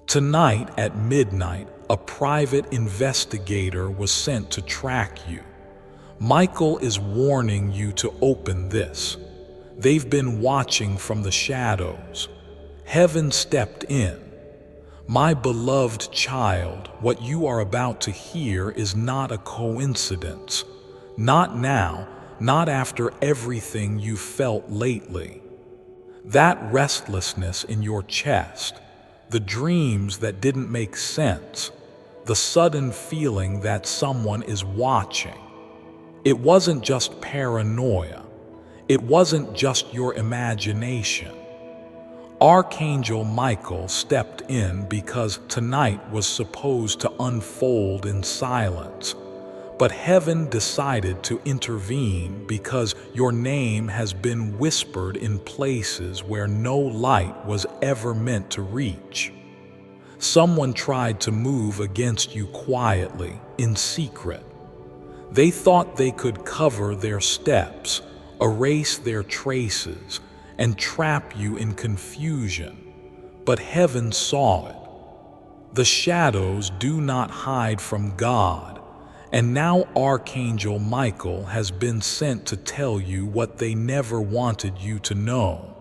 Tonight at midnight, a private investigator was sent to track you. Michael is warning you to open this. They've been watching from the shadows. Heaven stepped in. My beloved child, what you are about to hear is not a coincidence. Not now, not after everything you've felt lately. That restlessness in your chest, the dreams that didn't make sense, the sudden feeling that someone is watching. It wasn't just paranoia. It wasn't just your imagination. Archangel Michael stepped in because tonight was supposed to unfold in silence. But heaven decided to intervene because your name has been whispered in places where no light was ever meant to reach. Someone tried to move against you quietly, in secret. They thought they could cover their steps, erase their traces, and trap you in confusion. But heaven saw it. The shadows do not hide from God. And now Archangel Michael has been sent to tell you what they never wanted you to know.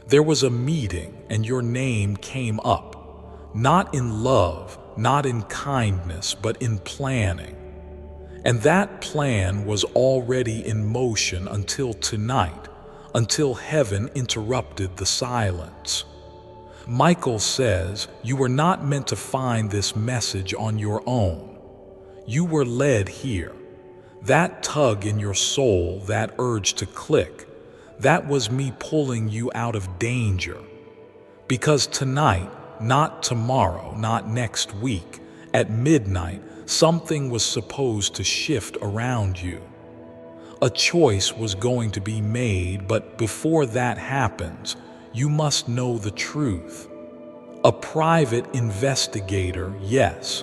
There was a meeting and your name came up, not in love, not in kindness, but in planning. And that plan was already in motion until tonight, until heaven interrupted the silence. Michael says you were not meant to find this message on your own. You were led here. That tug in your soul, that urge to click, that was me pulling you out of danger. Because tonight, not tomorrow, not next week, at midnight, something was supposed to shift around you. A choice was going to be made, but before that happens, you must know the truth. A private investigator, yes.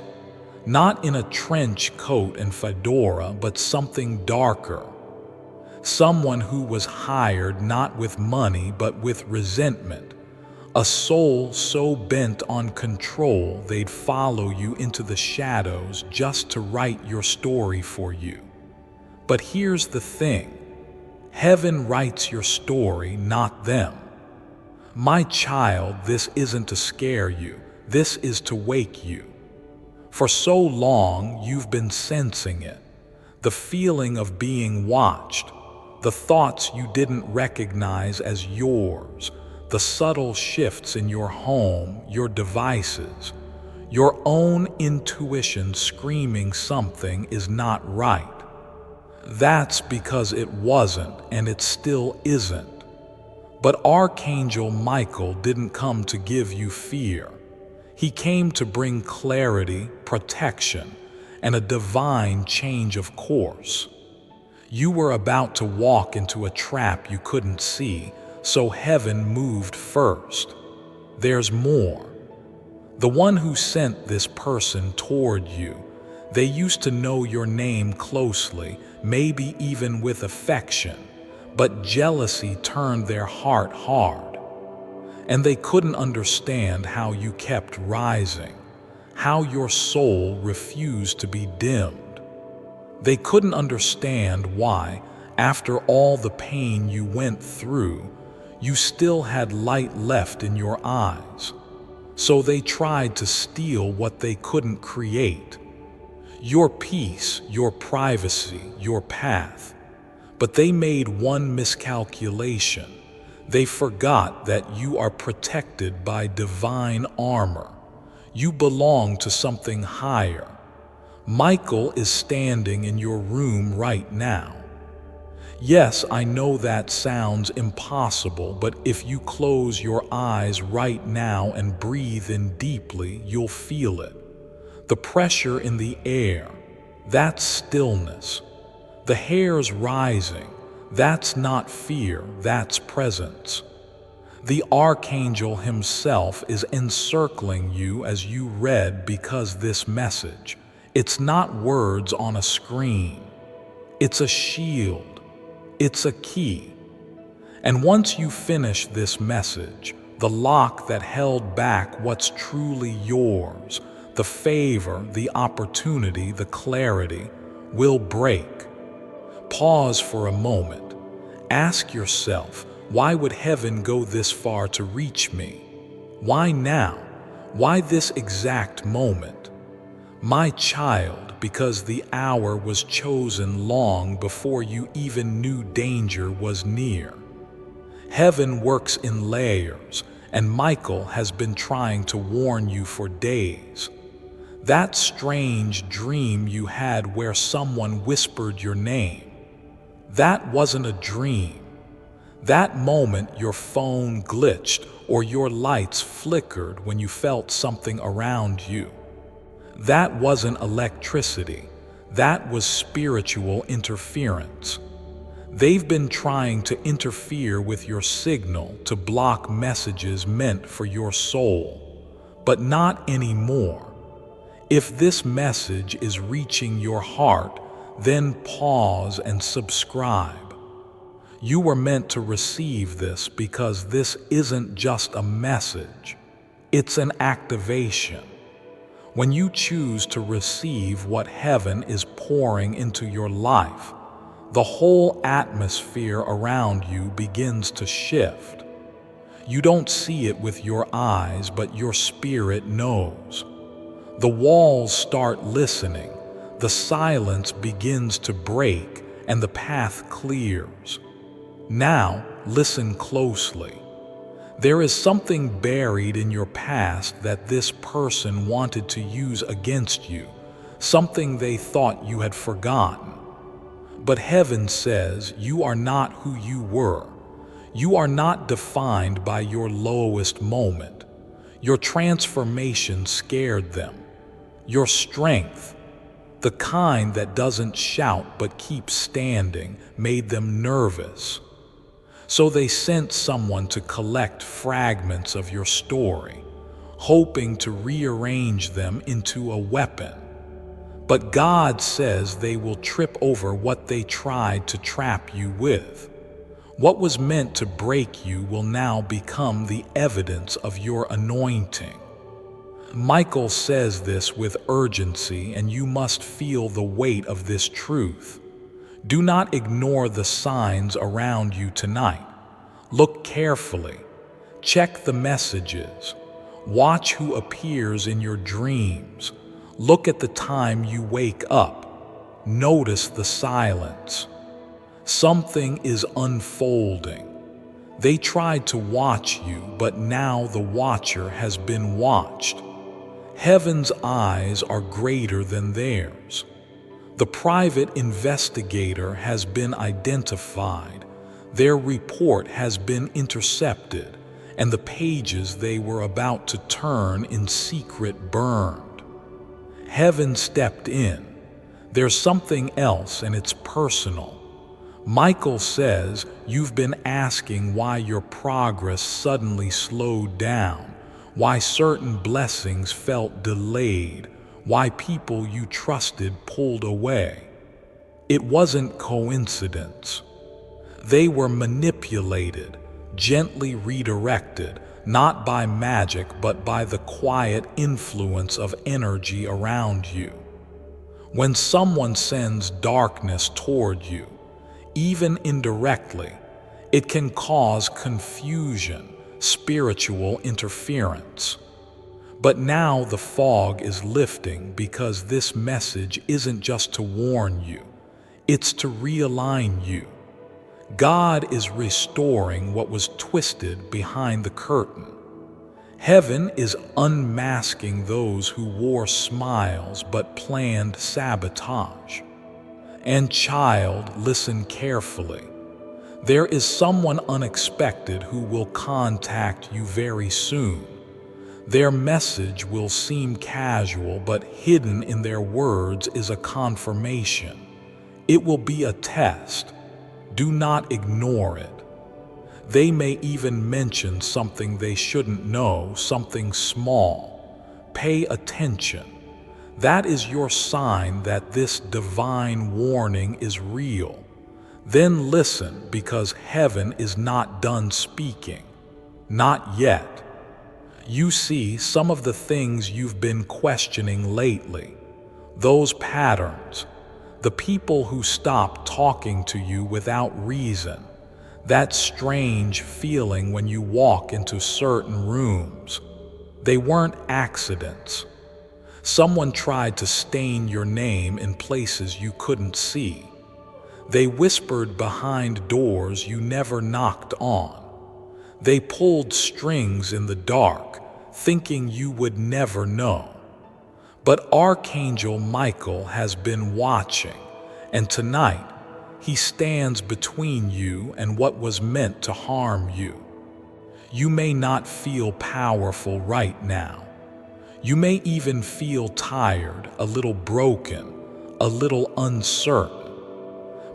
Not in a trench coat and fedora, but something darker. Someone who was hired not with money, but with resentment. A soul so bent on control they'd follow you into the shadows just to write your story for you. But here's the thing. Heaven writes your story, not them. My child, this isn't to scare you. This is to wake you. For so long, you've been sensing it. The feeling of being watched. The thoughts you didn't recognize as yours. The subtle shifts in your home, your devices. Your own intuition screaming something is not right. That's because it wasn't, and it still isn't. But Archangel Michael didn't come to give you fear. He came to bring clarity, protection, and a divine change of course. You were about to walk into a trap you couldn't see, so heaven moved first. There's more. The one who sent this person toward you, they used to know your name closely, maybe even with affection, but jealousy turned their heart hard. And they couldn't understand how you kept rising, how your soul refused to be dimmed. They couldn't understand why, after all the pain you went through, you still had light left in your eyes. So they tried to steal what they couldn't create. Your peace, your privacy, your path. But they made one miscalculation. They forgot that you are protected by divine armor. You belong to something higher. Michael is standing in your room right now. Yes, I know that sounds impossible, but if you close your eyes right now and breathe in deeply, you'll feel it. The pressure in the air, that's stillness. The hairs rising. That's not fear, that's presence. The Archangel himself is encircling you as you read because this message, it's not words on a screen. It's a shield. It's a key. And once you finish this message, the lock that held back what's truly yours, the favor, the opportunity, the clarity, will break. Pause for a moment. Ask yourself, why would heaven go this far to reach me? Why now? Why this exact moment? My child, because the hour was chosen long before you even knew danger was near. Heaven works in layers, and Michael has been trying to warn you for days. That strange dream you had where someone whispered your name, that wasn't a dream. That moment your phone glitched or your lights flickered when you felt something around you. That wasn't electricity. That was spiritual interference. They've been trying to interfere with your signal to block messages meant for your soul, but not anymore. If this message is reaching your heart, then pause and subscribe. You were meant to receive this because this isn't just a message, it's an activation. When you choose to receive what heaven is pouring into your life, the whole atmosphere around you begins to shift. You don't see it with your eyes, but your spirit knows. The walls start listening, the silence begins to break, and the path clears. Now, listen closely. There is something buried in your past that this person wanted to use against you, something they thought you had forgotten. But heaven says you are not who you were. You are not defined by your lowest moment. Your transformation scared them. Your strength, the kind that doesn't shout but keeps standing, made them nervous. So they sent someone to collect fragments of your story, hoping to rearrange them into a weapon. But God says they will trip over what they tried to trap you with. What was meant to break you will now become the evidence of your anointing. Michael says this with urgency, and you must feel the weight of this truth. Do not ignore the signs around you tonight. Look carefully. Check the messages. Watch who appears in your dreams. Look at the time you wake up. Notice the silence. Something is unfolding. They tried to watch you, but now the watcher has been watched. Heaven's eyes are greater than theirs. The private investigator has been identified. Their report has been intercepted, and the pages they were about to turn in secret burned. Heaven stepped in. There's something else, and it's personal. Michael says you've been asking why your progress suddenly slowed down, why certain blessings felt delayed, why people you trusted pulled away. It wasn't coincidence. They were manipulated, gently redirected, not by magic but by the quiet influence of energy around you. When someone sends darkness toward you, even indirectly, it can cause confusion, spiritual interference. But now the fog is lifting because this message isn't just to warn you, it's to realign you. God is restoring what was twisted behind the curtain. Heaven is unmasking those who wore smiles but planned sabotage. And child, listen carefully. There is someone unexpected who will contact you very soon. Their message will seem casual, but hidden in their words is a confirmation. It will be a test. Do not ignore it. They may even mention something they shouldn't know, something small. Pay attention. That is your sign that this divine warning is real. Then listen, because heaven is not done speaking. Not yet. You see some of the things you've been questioning lately, those patterns, the people who stop talking to you without reason, that strange feeling when you walk into certain rooms. They weren't accidents. Someone tried to stain your name in places you couldn't see. They whispered behind doors you never knocked on. They pulled strings in the dark, thinking you would never know. But Archangel Michael has been watching, and tonight he stands between you and what was meant to harm you. You may not feel powerful right now. You may even feel tired, a little broken, a little uncertain.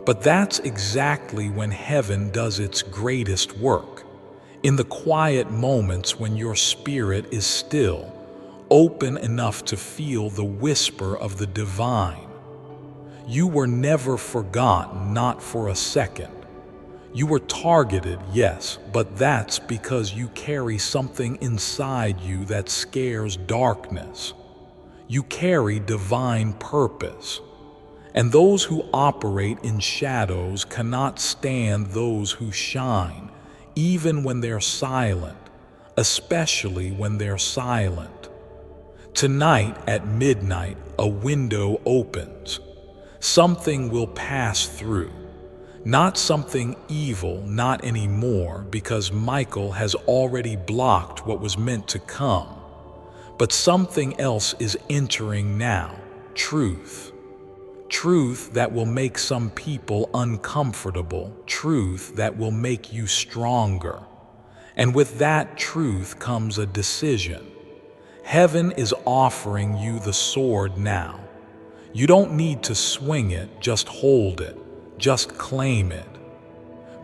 But that's exactly when heaven does its greatest work. In the quiet moments when your spirit is still, open enough to feel the whisper of the divine. You were never forgotten, not for a second. You were targeted, yes, but that's because you carry something inside you that scares darkness. You carry divine purpose. And those who operate in shadows cannot stand those who shine, even when they're silent, especially when they're silent. Tonight at midnight, a window opens. Something will pass through. Not something evil, not anymore, because Michael has already blocked what was meant to come. But something else is entering now, truth. Truth that will make some people uncomfortable, truth that will make you stronger. And with that truth comes a decision. Heaven is offering you the sword now. You don't need to swing it, just hold it, just claim it.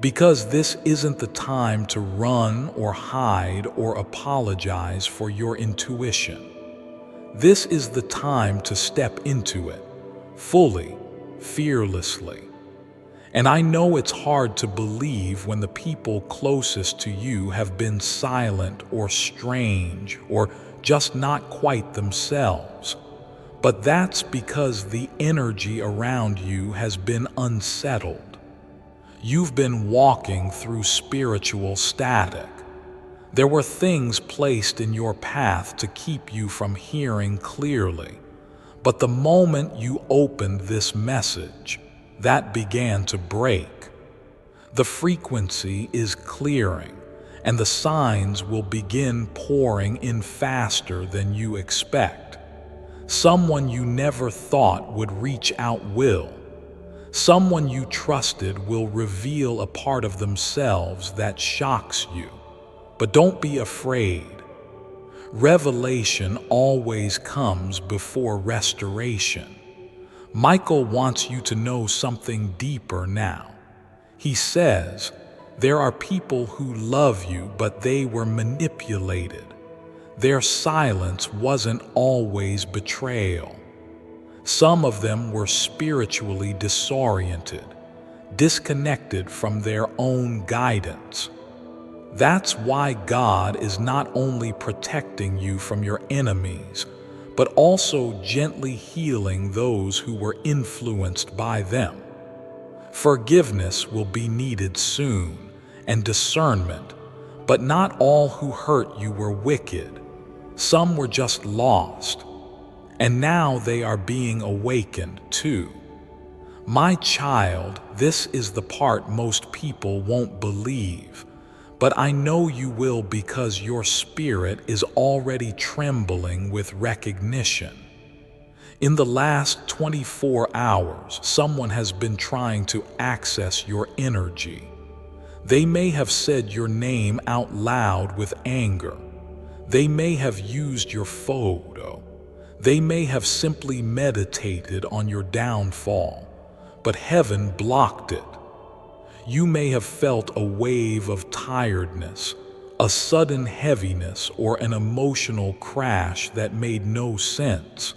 Because this isn't the time to run or hide or apologize for your intuition. This is the time to step into it, fully, fearlessly. And I know it's hard to believe when the people closest to you have been silent or strange or just not quite themselves. But that's because the energy around you has been unsettled. You've been walking through spiritual static. There were things placed in your path to keep you from hearing clearly. But the moment you opened this message, that began to break. The frequency is clearing, and the signs will begin pouring in faster than you expect. Someone you never thought would reach out will. Someone you trusted will reveal a part of themselves that shocks you. But don't be afraid. Revelation always comes before restoration. Michael wants you to know something deeper now. He says, there are people who love you, but they were manipulated. Their silence wasn't always betrayal. Some of them were spiritually disoriented, disconnected from their own guidance. That's why God is not only protecting you from your enemies, but also gently healing those who were influenced by them. Forgiveness will be needed soon, and discernment, but not all who hurt you were wicked. Some were just lost, and now they are being awakened too. My child, this is the part most people won't believe, but I know you will because your spirit is already trembling with recognition. In the last 24 hours, someone has been trying to access your energy. They may have said your name out loud with anger. They may have used your photo. They may have simply meditated on your downfall, but heaven blocked it. You may have felt a wave of tiredness, a sudden heaviness, or an emotional crash that made no sense.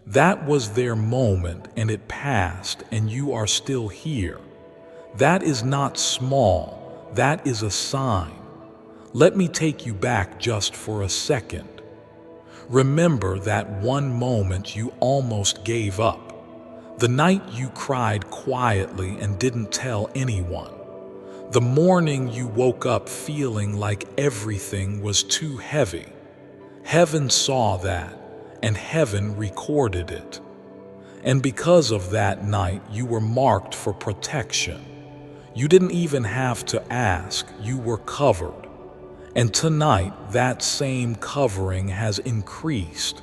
That was their moment, and it passed, and you are still here. That is not small. That is a sign. Let me take you back just for a second. Remember that one moment you almost gave up. The night you cried quietly and didn't tell anyone. The morning you woke up feeling like everything was too heavy. Heaven saw that, and heaven recorded it. And because of that night, you were marked for protection. You didn't even have to ask, you were covered. And tonight, that same covering has increased.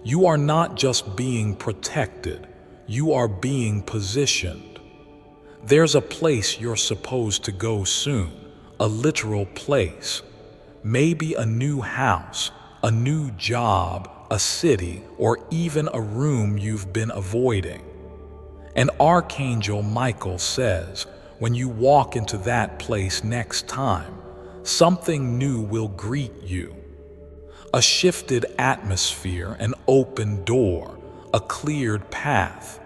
You are not just being protected, you are being positioned. There's a place you're supposed to go soon, a literal place. Maybe a new house, a new job, a city, or even a room you've been avoiding. And Archangel Michael says, when you walk into that place next time, something new will greet you. A shifted atmosphere, an open door, a cleared path.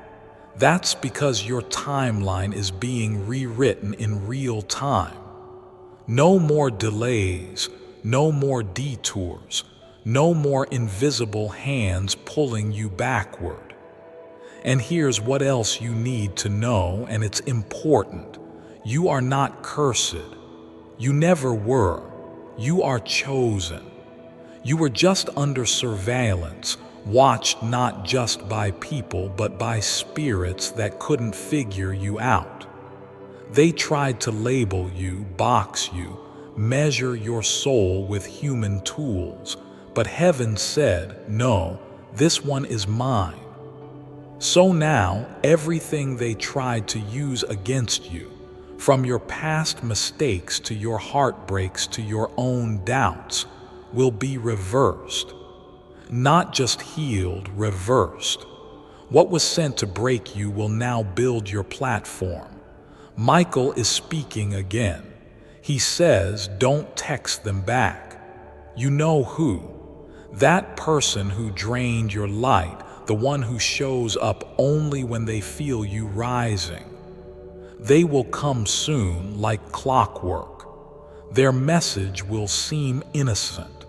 That's because your timeline is being rewritten in real time. No more delays, no more detours, no more invisible hands pulling you backward. And here's what else you need to know, and it's important. You are not cursed. You never were. You are chosen. You were just under surveillance, watched not just by people but by spirits that couldn't figure you out. They tried to label you, box you, measure your soul with human tools, but heaven said, no, this one is mine. So now, everything they tried to use against you, from your past mistakes to your heartbreaks to your own doubts, will be reversed. Not just healed, reversed. What was sent to break you will now build your platform. Michael is speaking again. He says, don't text them back. You know who. That person who drained your light, the one who shows up only when they feel you rising. They will come soon like clockwork. Their message will seem innocent.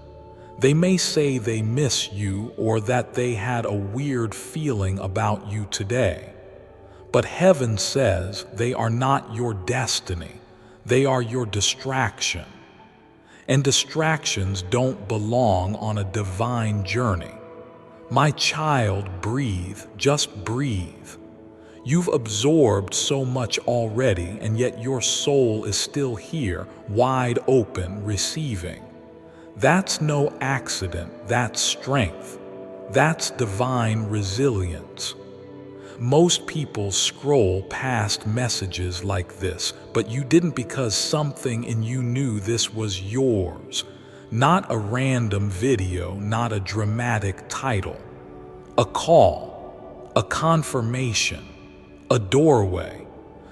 They may say they miss you or that they had a weird feeling about you today. But heaven says they are not your destiny. They are your distraction. And distractions don't belong on a divine journey. My child, breathe, just breathe. You've absorbed so much already, and yet your soul is still here, wide open, receiving. That's no accident, that's strength. That's divine resilience. Most people scroll past messages like this, but you didn't because something in you knew this was yours. Not a random video, not a dramatic title. A call, a confirmation, a doorway.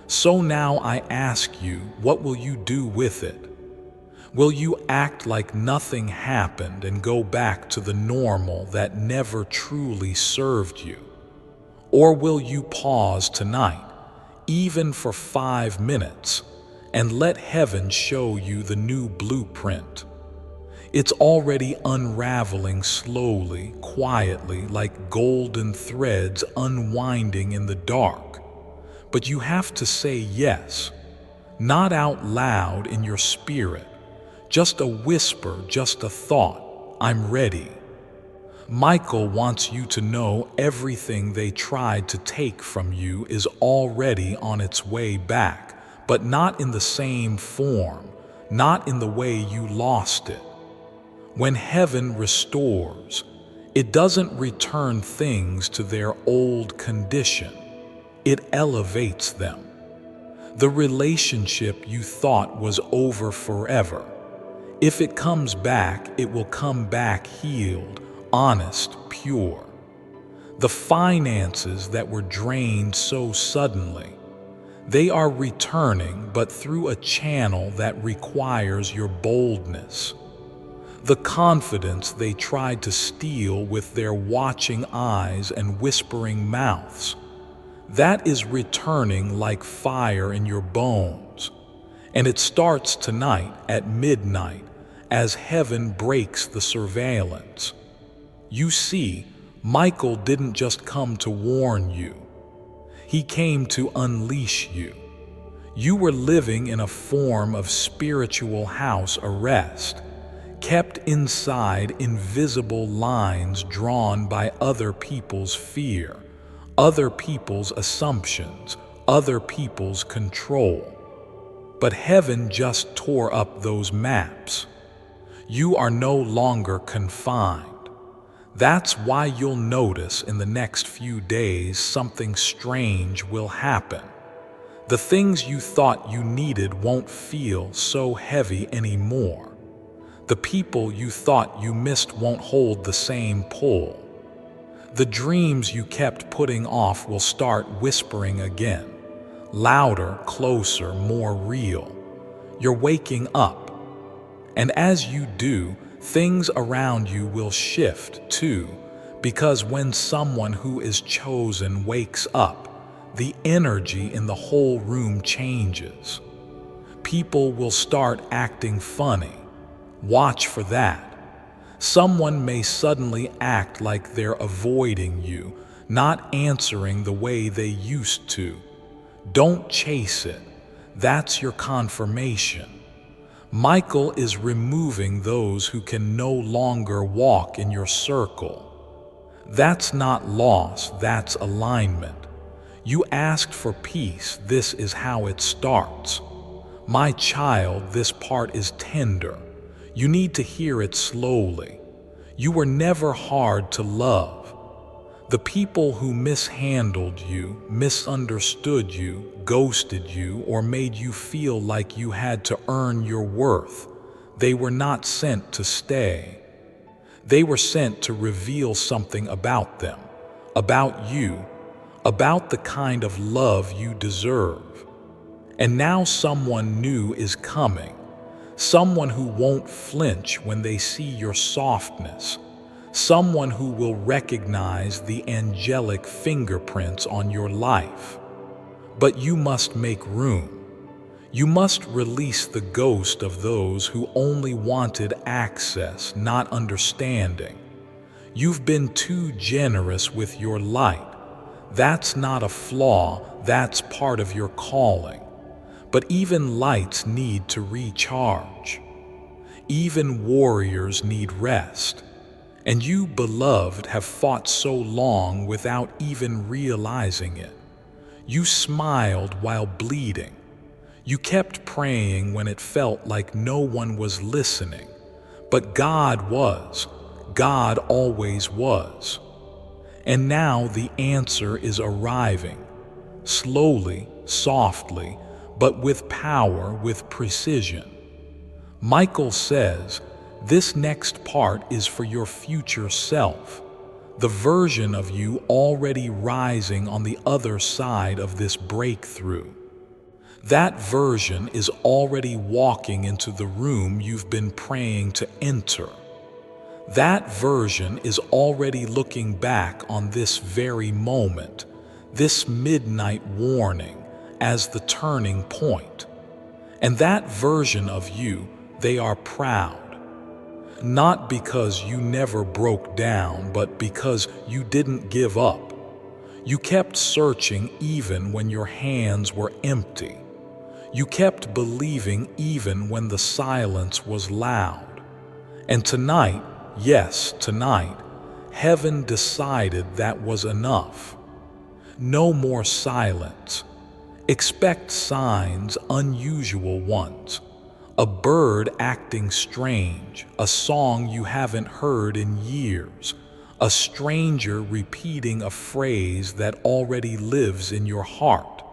So now I ask you, what will you do with it? Will you act like nothing happened and go back to the normal that never truly served you? Or will you pause tonight, even for 5 minutes, and let heaven show you the new blueprint? It's already unraveling slowly, quietly, like golden threads unwinding in the dark. But you have to say yes, not out loud in your spirit, just a whisper, just a thought, I'm ready. Michael wants you to know everything they tried to take from you is already on its way back, but not in the same form, not in the way you lost it. When heaven restores, it doesn't return things to their old condition. It elevates them. The relationship you thought was over forever, if it comes back, it will come back healed, honest, pure. The finances that were drained so suddenly, they are returning, but through a channel that requires your boldness. The confidence they tried to steal with their watching eyes and whispering mouths, that is returning like fire in your bones. And it starts tonight at midnight, as heaven breaks the surveillance. You see, Michael didn't just come to warn you. He came to unleash you. You were living in a form of spiritual house arrest, kept inside invisible lines drawn by other people's fear, other people's assumptions, other people's control. But heaven just tore up those maps. You are no longer confined. That's why you'll notice in the next few days something strange will happen. The things you thought you needed won't feel so heavy anymore. The people you thought you missed won't hold the same pull. The dreams you kept putting off will start whispering again, louder, closer, more real. You're waking up. And as you do, things around you will shift too, because when someone who is chosen wakes up, the energy in the whole room changes. People will start acting funny. Watch for that. Someone may suddenly act like they're avoiding you, not answering the way they used to. Don't chase it. That's your confirmation. Michael is removing those who can no longer walk in your circle. That's not loss, that's alignment. You asked for peace, this is how it starts. My child, this part is tender. You need to hear it slowly. You were never hard to love. The people who mishandled you, misunderstood you, ghosted you, or made you feel like you had to earn your worth, they were not sent to stay. They were sent to reveal something about them, about you, about the kind of love you deserve. And now someone new is coming, someone who won't flinch when they see your softness, someone who will recognize the angelic fingerprints on your life. But you must make room. You must release the ghost of those who only wanted access, not understanding. You've been too generous with your light. That's not a flaw, that's part of your calling. But even lights need to recharge. Even warriors need rest. And you, beloved, have fought so long without even realizing it. You smiled while bleeding. You kept praying when it felt like no one was listening. But God was. God always was. And now the answer is arriving. Slowly, softly, but with power, with precision. Michael says, this next part is for your future self, the version of you already rising on the other side of this breakthrough. That version is already walking into the room you've been praying to enter. That version is already looking back on this very moment, this midnight warning, as the turning point. And that version of you, they are proud. Not because you never broke down, but because you didn't give up. You kept searching even when your hands were empty. You kept believing even when the silence was loud. And tonight, yes, tonight, heaven decided that was enough. No more silence. Expect signs, unusual ones. A bird acting strange, a song you haven't heard in years, a stranger repeating a phrase that already lives in your heart.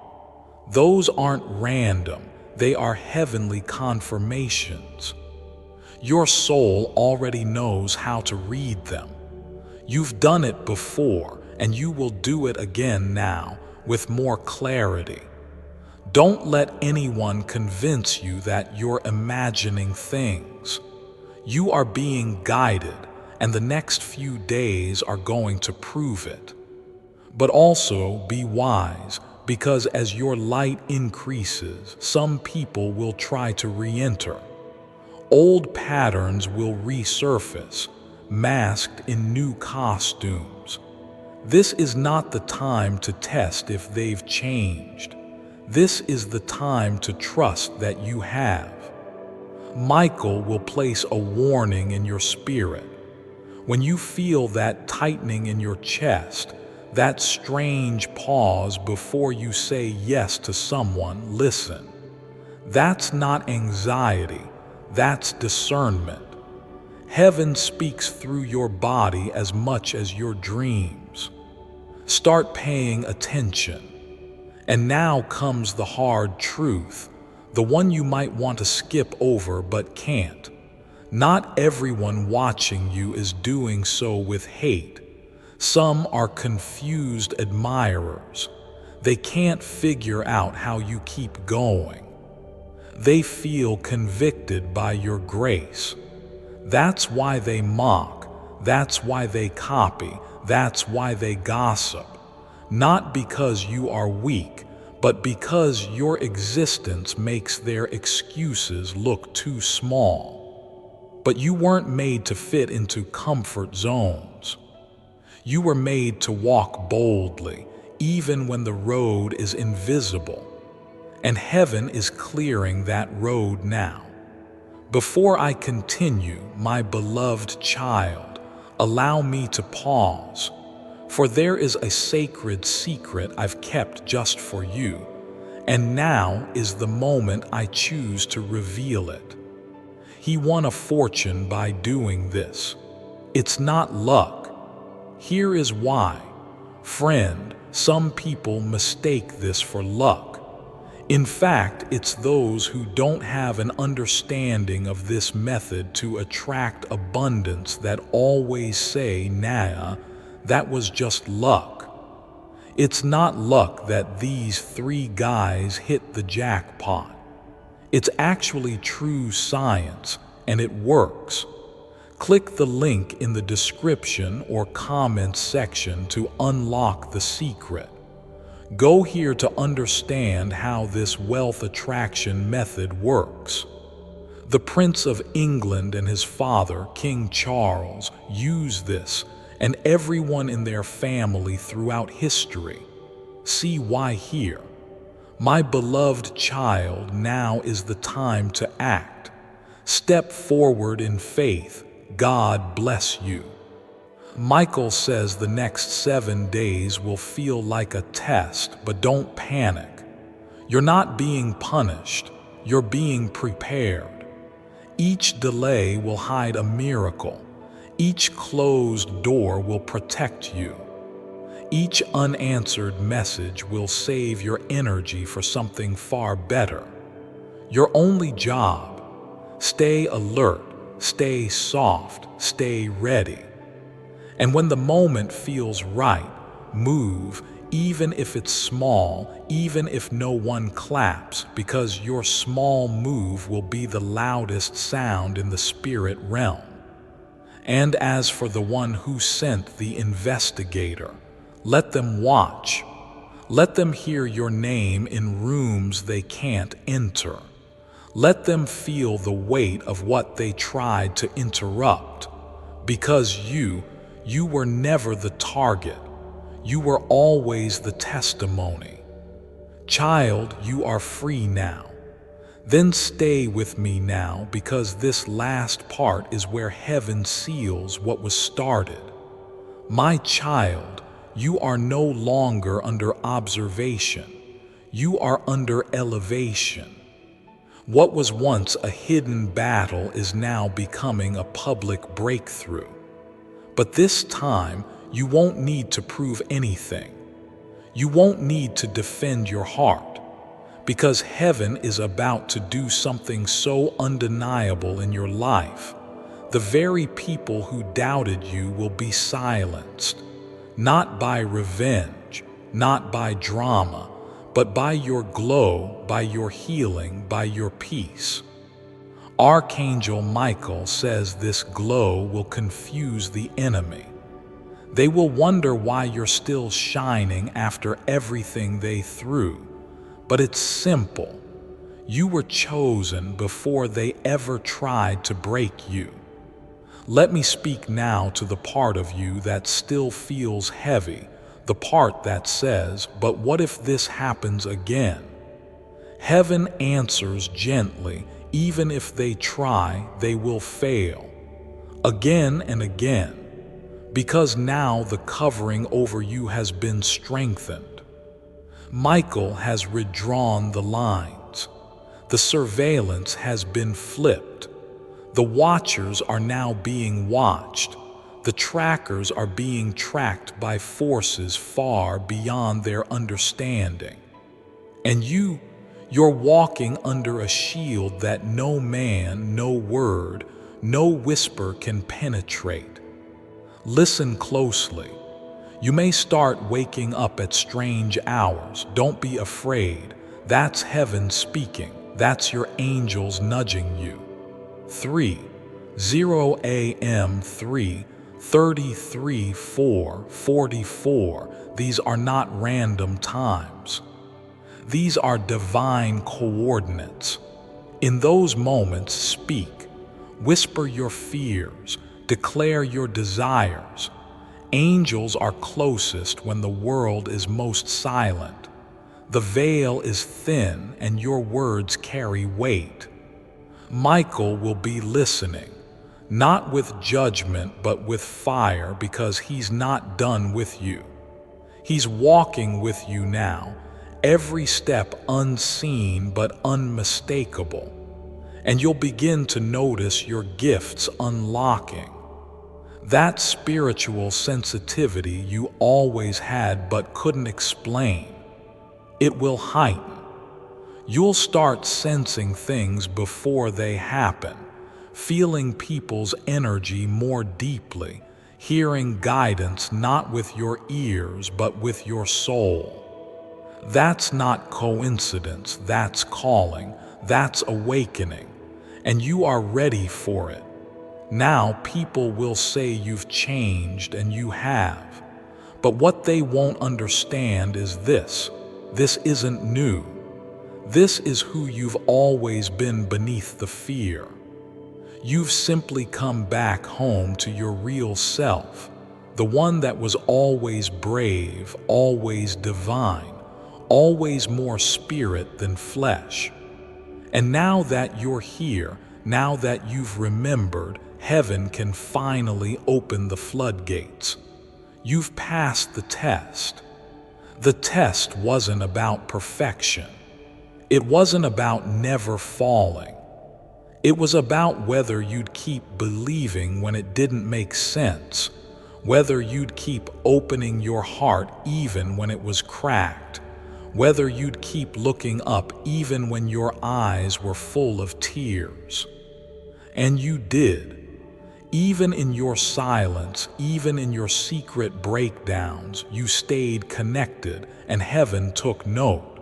Those aren't random, they are heavenly confirmations. Your soul already knows how to read them. You've done it before, and you will do it again now, with more clarity. Don't let anyone convince you that you're imagining things. You are being guided, and the next few days are going to prove it. But also be wise, because as your light increases, some people will try to re-enter. Old patterns will resurface, masked in new costumes. This is not the time to test if they've changed. This is the time to trust that you have. Michael will place a warning in your spirit. When you feel that tightening in your chest, that strange pause before you say yes to someone, listen. That's not anxiety, that's discernment. Heaven speaks through your body as much as your dreams. Start paying attention. And now comes the hard truth, the one you might want to skip over but can't. Not everyone watching you is doing so with hate. Some are confused admirers. They can't figure out how you keep going. They feel convicted by your grace. That's why they mock. That's why they copy. That's why they gossip. Not because you are weak, but because your existence makes their excuses look too small. But you weren't made to fit into comfort zones. You were made to walk boldly, even when the road is invisible. And heaven is clearing that road now. Before I continue, my beloved child, allow me to pause, for there is a sacred secret I've kept just for you, and now is the moment I choose to reveal it. He won a fortune by doing this. It's not luck. Here is why. Friend, some people mistake this for luck. In fact, it's those who don't have an understanding of this method to attract abundance that always say, nah, that was just luck. It's not luck that these 3 guys hit the jackpot. It's actually true science, and it works. Click the link in the description or comments section to unlock the secret. Go here to understand how this wealth attraction method works. The Prince of England and his father, King Charles, used this, and everyone in their family throughout history. See why here. My beloved child, now is the time to act. Step forward in faith. God bless you. Michael says the next 7 days will feel like a test, but don't panic. You're not being punished, you're being prepared. Each delay will hide a miracle. Each closed door will protect you. Each unanswered message will save your energy for something far better. Your only job, stay alert, stay soft, stay ready. And when the moment feels right, move, even if it's small, even if no one claps, because your small move will be the loudest sound in the spirit realm. And as for the one who sent the investigator, let them watch. Let them hear your name in rooms they can't enter. Let them feel the weight of what they tried to interrupt, because you were never the target. You were always the testimony. Child, you are free now. Then stay with me now, because this last part is where heaven seals what was started. My child, you are no longer under observation. You are under elevation. What was once a hidden battle is now becoming a public breakthrough. But this time, you won't need to prove anything. You won't need to defend your heart, because heaven is about to do something so undeniable in your life. The very people who doubted you will be silenced, not by revenge, not by drama, but by your glow, by your healing, by your peace. Archangel Michael says this glow will confuse the enemy. They will wonder why you're still shining after everything they threw. But it's simple. You were chosen before they ever tried to break you. Let me speak now to the part of you that still feels heavy, the part that says, "But what if this happens again?" Heaven answers gently, even if they try, they will fail. Again and again, because now the covering over you has been strengthened. Michael has redrawn the lines. The surveillance has been flipped. The watchers are now being watched. The trackers are being tracked by forces far beyond their understanding. And you're walking under a shield that no man, no word, no whisper can penetrate. Listen closely. You may start waking up at strange hours. Don't be afraid. That's heaven speaking. That's your angels nudging you. 3:0 a.m. 3:33 4:44. These are not random times. These are divine coordinates. In those moments, speak. Whisper your fears. Declare your desires. Angels are closest when the world is most silent. The veil is thin and your words carry weight. Michael will be listening, not with judgment but with fire, because he's not done with you. He's walking with you now, every step unseen but unmistakable. And you'll begin to notice your gifts unlocking. That spiritual sensitivity you always had but couldn't explain. It will heighten. You'll start sensing things before they happen, feeling people's energy more deeply, hearing guidance not with your ears but with your soul. That's not coincidence, that's calling, that's awakening, and you are ready for it. Now people will say you've changed, and you have. But what they won't understand is this. This isn't new. This is who you've always been beneath the fear. You've simply come back home to your real self, the one that was always brave, always divine, always more spirit than flesh. And now that you're here, now that you've remembered, heaven can finally open the floodgates. You've passed the test. The test wasn't about perfection. It wasn't about never falling. It was about whether you'd keep believing when it didn't make sense, whether you'd keep opening your heart even when it was cracked, whether you'd keep looking up even when your eyes were full of tears. And you did. Even in your silence, even in your secret breakdowns, you stayed connected, and heaven took note.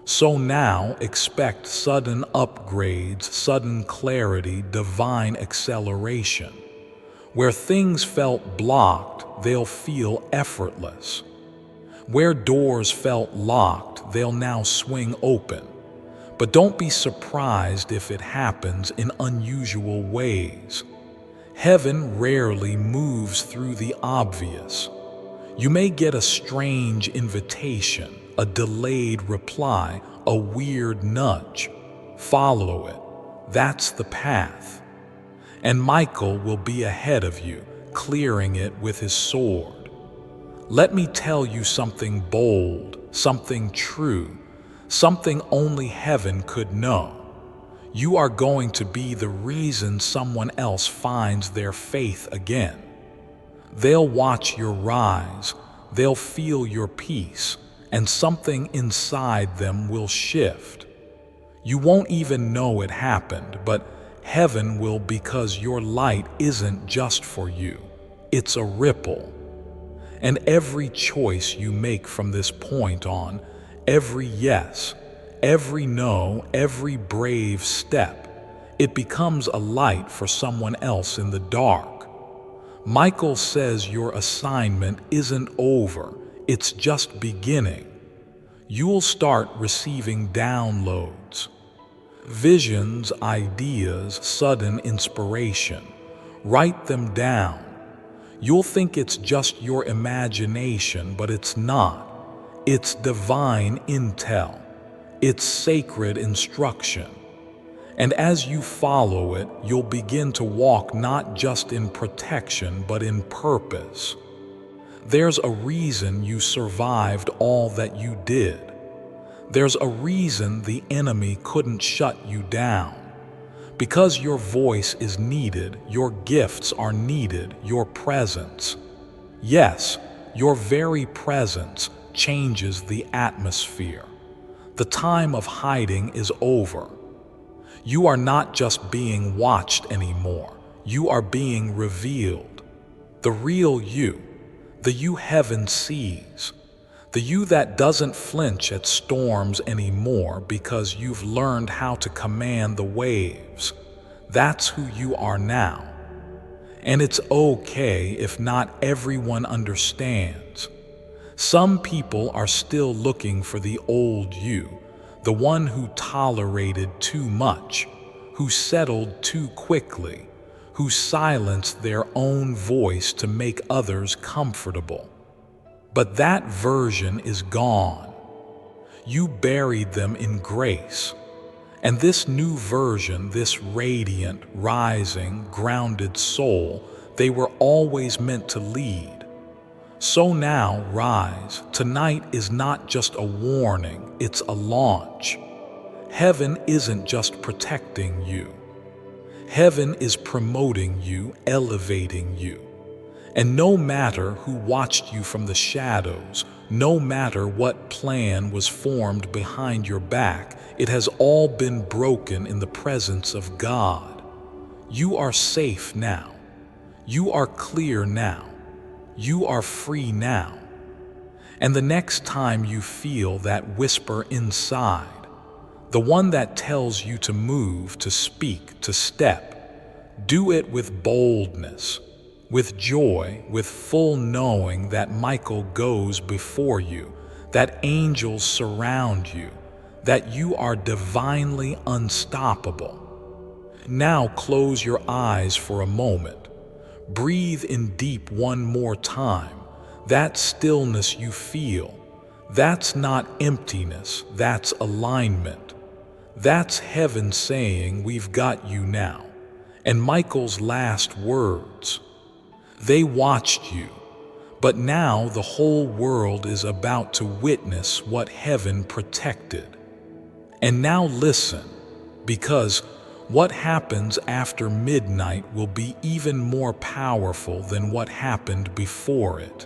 So now expect sudden upgrades, sudden clarity, divine acceleration. Where things felt blocked, they'll feel effortless. Where doors felt locked, they'll now swing open. But don't be surprised if it happens in unusual ways. Heaven rarely moves through the obvious. You may get a strange invitation, a delayed reply, a weird nudge. Follow it. That's the path. And Michael will be ahead of you, clearing it with his sword. Let me tell you something bold, something true, something only heaven could know. You are going to be the reason someone else finds their faith again. They'll watch your rise, they'll feel your peace, and something inside them will shift. You won't even know it happened, but heaven will, because your light isn't just for you. It's a ripple. And every choice you make from this point on, every yes, every no, every brave step, it becomes a light for someone else in the dark. Michael says your assignment isn't over, it's just beginning. You'll start receiving downloads, Visions, ideas, sudden inspiration. Write them down. You'll think it's just your imagination, but it's not. It's divine intel. It's sacred instruction. And as you follow it, you'll begin to walk not just in protection, but in purpose. There's a reason you survived all that you did. There's a reason the enemy couldn't shut you down. Because your voice is needed, your gifts are needed, your presence. Yes, your very presence changes the atmosphere. The time of hiding is over. You are not just being watched anymore. You are being revealed. The real you, the you heaven sees. The you that doesn't flinch at storms anymore because you've learned how to command the waves. That's who you are now. And it's okay if not everyone understands. Some people are still looking for the old you, the one who tolerated too much, who settled too quickly, who silenced their own voice to make others comfortable. But that version is gone. You buried them in grace. And this new version, this radiant, rising, grounded soul, they were always meant to lead. So now, rise. Tonight is not just a warning, it's a launch. Heaven isn't just protecting you. Heaven is promoting you, elevating you. And no matter who watched you from the shadows, no matter what plan was formed behind your back, it has all been broken in the presence of God. You are safe now. You are clear now. You are free now. And the next time you feel that whisper inside, the one that tells you to move, to speak, to step, do it with boldness, with joy, with full knowing that Michael goes before you, that angels surround you, that you are divinely unstoppable. Now close your eyes for a moment. Breathe in deep one more time. That stillness you feel, that's not emptiness, that's alignment. That's heaven saying, we've got you now. And Michael's last words. They watched you, but now the whole world is about to witness what heaven protected. And now listen, because what happens after midnight will be even more powerful than what happened before it.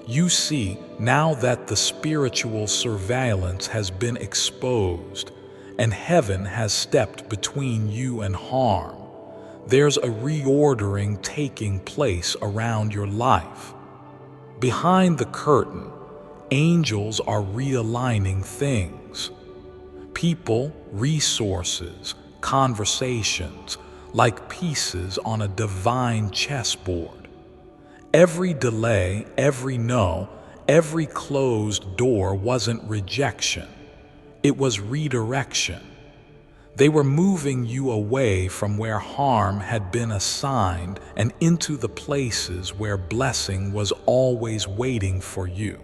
You see, now that the spiritual surveillance has been exposed and heaven has stepped between you and harm, there's a reordering taking place around your life. Behind the curtain, angels are realigning things. People, resources, conversations, like pieces on a divine chessboard. Every delay, every no, every closed door wasn't rejection. It was redirection. They were moving you away from where harm had been assigned and into the places where blessing was always waiting for you.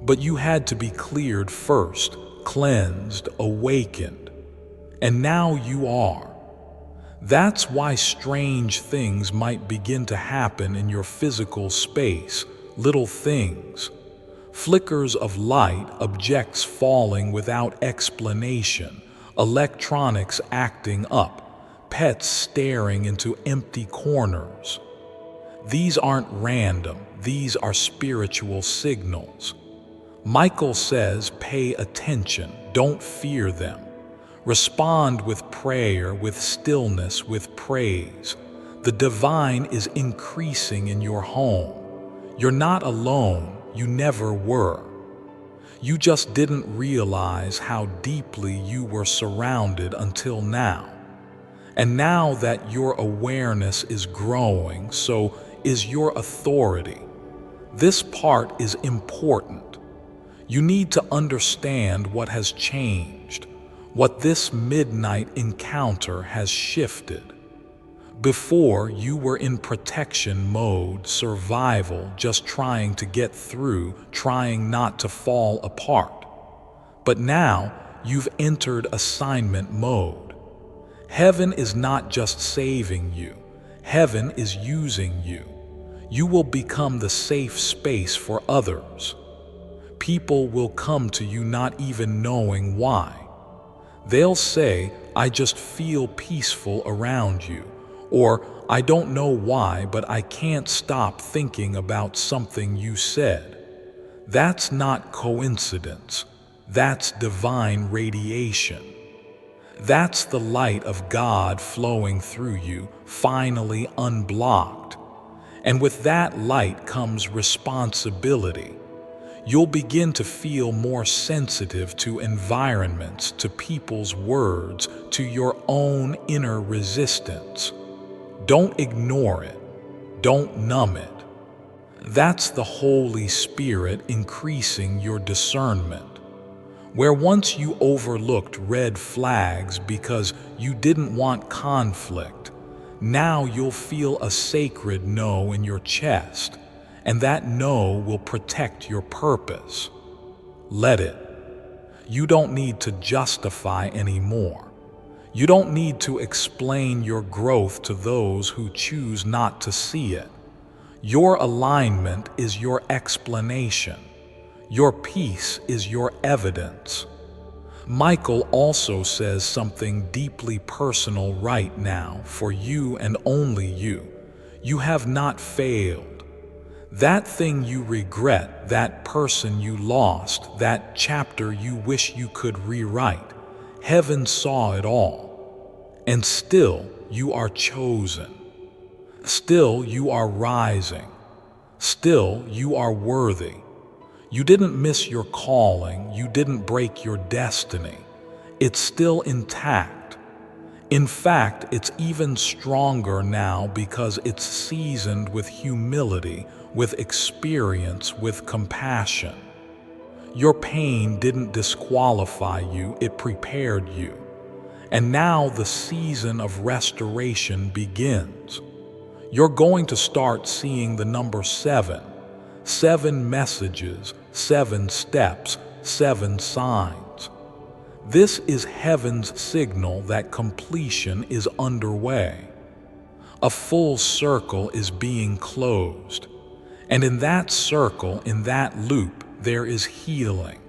But you had to be cleared first, cleansed, awakened. And now you are. That's why strange things might begin to happen in your physical space, little things. Flickers of light, objects falling without explanation, electronics acting up, pets staring into empty corners. These aren't random, these are spiritual signals. Michael says, pay attention, don't fear them. Respond with prayer, with stillness, with praise. The divine is increasing in your home. You're not alone, you never were. You just didn't realize how deeply you were surrounded until now. And now that your awareness is growing, so is your authority. This part is important. You need to understand what has changed. What this midnight encounter has shifted. Before, you were in protection mode, survival, just trying to get through, trying not to fall apart. But now, you've entered assignment mode. Heaven is not just saving you. Heaven is using you. You will become the safe space for others. People will come to you not even knowing why. They'll say, "I just feel peaceful around you," or "I don't know why, but I can't stop thinking about something you said." That's not coincidence. That's divine radiation. That's the light of God flowing through you, finally unblocked. And with that light comes responsibility. You'll begin to feel more sensitive to environments, to people's words, to your own inner resistance. Don't ignore it. Don't numb it. That's the Holy Spirit increasing your discernment. Where once you overlooked red flags because you didn't want conflict, now you'll feel a sacred no in your chest, and that no will protect your purpose. Let it. You don't need to justify anymore. You don't need to explain your growth to those who choose not to see it. Your alignment is your explanation. Your peace is your evidence. Michael also says something deeply personal right now for you and only you. You have not failed. That thing you regret, that person you lost, that chapter you wish you could rewrite, heaven saw it all. And still you are chosen. Still you are rising. Still you are worthy. You didn't miss your calling, you didn't break your destiny. It's still intact. In fact, it's even stronger now because it's seasoned with humility, with experience, with compassion. Your pain didn't disqualify you, it prepared you. And now the season of restoration begins. You're going to start seeing the number 7. 7 messages, 7 steps, 7 signs. This is heaven's signal that completion is underway. A full circle is being closed. And in that circle, in that loop, there is healing.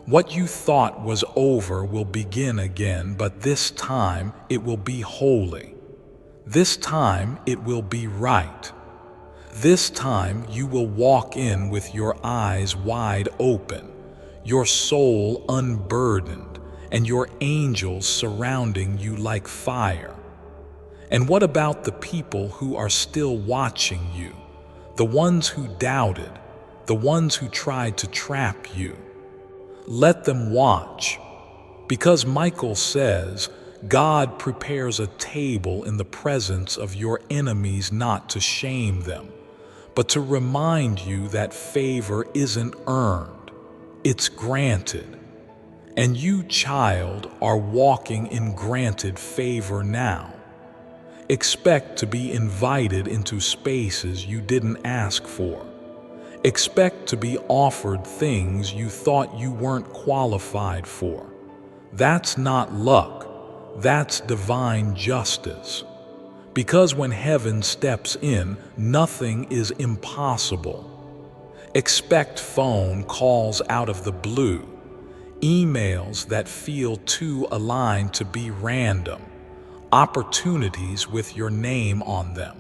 What you thought was over will begin again, but this time it will be holy. This time it will be right. This time you will walk in with your eyes wide open, your soul unburdened, and your angels surrounding you like fire. And what about the people who are still watching you? The ones who doubted, the ones who tried to trap you? Let them watch. Because Michael says, God prepares a table in the presence of your enemies not to shame them, but to remind you that favor isn't earned, it's granted. And you, child, are walking in granted favor now. Expect to be invited into spaces you didn't ask for. Expect to be offered things you thought you weren't qualified for. That's not luck, that's divine justice. Because when heaven steps in, nothing is impossible. Expect phone calls out of the blue, emails that feel too aligned to be random, opportunities with your name on them,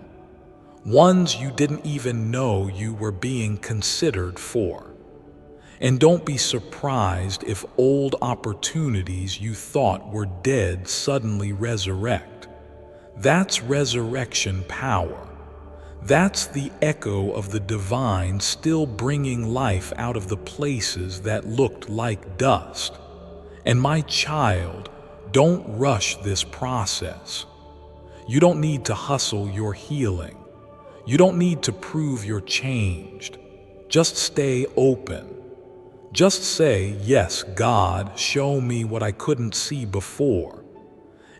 ones you didn't even know you were being considered for. And don't be surprised if old opportunities you thought were dead suddenly resurrect. That's resurrection power. That's the echo of the divine still bringing life out of the places that looked like dust. And my child, don't rush this process. You don't need to hustle your healing. You don't need to prove you're changed. Just stay open. Just say, "Yes, God, show me what I couldn't see before."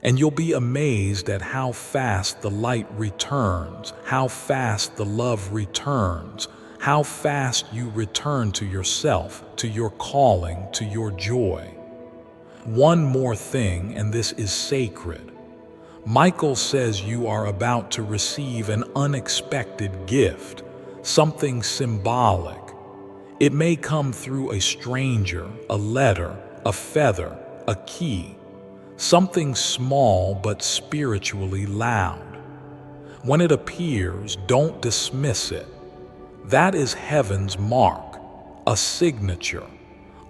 And you'll be amazed at how fast the light returns, how fast the love returns, how fast you return to yourself, to your calling, to your joy. One more thing, and this is sacred. Michael says you are about to receive an unexpected gift, something symbolic. It may come through a stranger, a letter, a feather, a key, something small but spiritually loud. When it appears, don't dismiss it. That is heaven's mark, a signature,